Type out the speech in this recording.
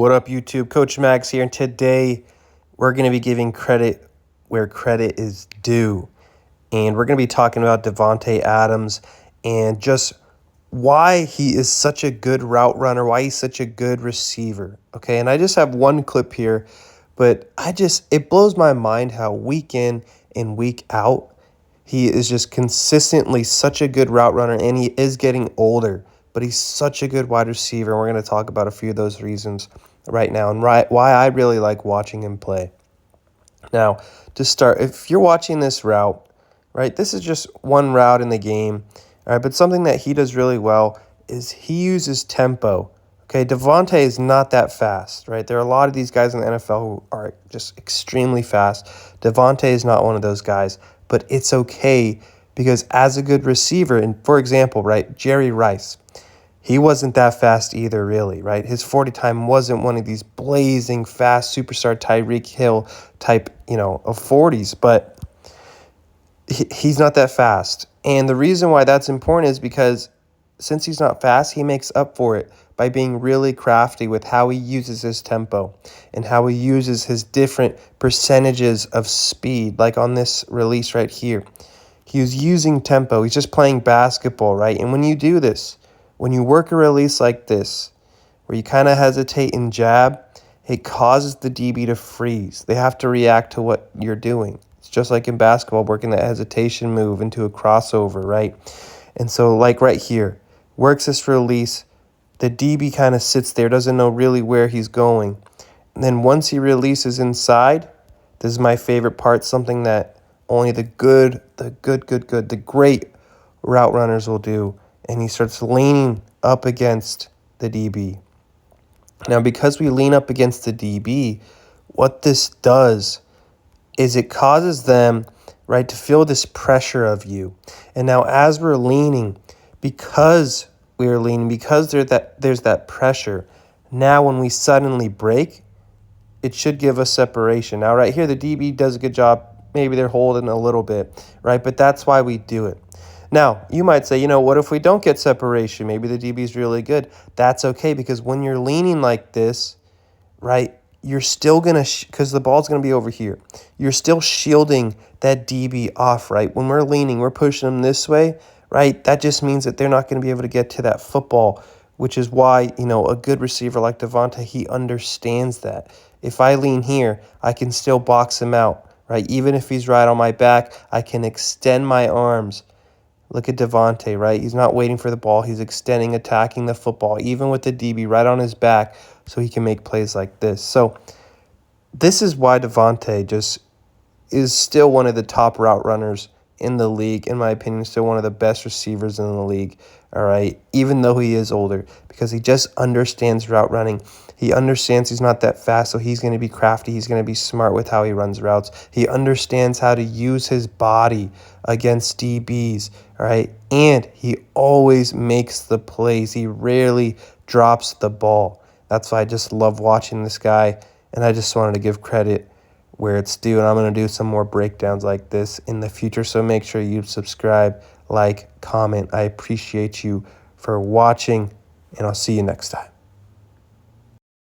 What up, YouTube? Coach Max here, and today we're going to be giving credit where credit is due. And we're going to be talking about Davante Adams and just why he is such a good route runner, why he's such a good receiver. Okay, and I just have one clip here, but it blows my mind how week in and week out, he is just consistently such a good route runner, and he is getting older, but he's such a good wide receiver. And we're going to talk about a few of those reasons right now and why I really like watching him play. Now, to start, if you're watching this route, right, this is just one route in the game, all right, but something that he does really well is he uses tempo. Okay, Davante is not that fast, right? There are a lot of these guys in the NFL who are just extremely fast. Davante is not one of those guys, but it's okay because as a good receiver, and for example, right, Jerry Rice, he wasn't that fast either, really, right? His 40 time wasn't one of these blazing fast superstar Tyreek Hill type, of 40s, but he's not that fast. And the reason why that's important is because since he's not fast, he makes up for it by being really crafty with how he uses his tempo and how he uses his different percentages of speed, like on this release right here. He was using tempo. He's just playing basketball, right? And when you do this, when you work a release like this, where you kind of hesitate and jab, it causes the DB to freeze. They have to react to what you're doing. It's just like in basketball, working that hesitation move into a crossover, right? And so like right here, works this release, the DB kind of sits there, doesn't know really where he's going. And then once he releases inside, this is my favorite part, something that only the great route runners will do. And he starts leaning up against the DB. Now, because we lean up against the DB, what this does is it causes them, right, to feel this pressure of you. And now as we're leaning, because there's that pressure, now when we suddenly break, it should give us separation. Now, right here, the DB does a good job. Maybe they're holding a little bit, right? But that's why we do it. Now, you might say, what if we don't get separation? Maybe the DB is really good. That's okay, because when you're leaning like this, right, you're still going to, because the ball's going to be over here, you're still shielding that DB off, right? When we're leaning, we're pushing them this way, right? That just means that they're not going to be able to get to that football, which is why, a good receiver like Davante, he understands that. If I lean here, I can still box him out, right? Even if he's right on my back, I can extend my arms. Look at Davante, right? He's not waiting for the ball. He's extending, attacking the football, even with the DB right on his back, so he can make plays like this. So this is why Davante just is still one of the top route runners in the league. In my opinion, still one of the best receivers in the league, all right? Even though he is older, because he just understands route running. He understands he's not that fast, so he's going to be crafty. He's going to be smart with how he runs routes. He understands how to use his body against DBs, all right? And he always makes the plays. He rarely drops the ball. That's why I just love watching this guy, and I just wanted to give credit where it's due, and I'm going to do some more breakdowns like this in the future, so make sure you subscribe, like, comment. I appreciate you for watching, and I'll see you next time.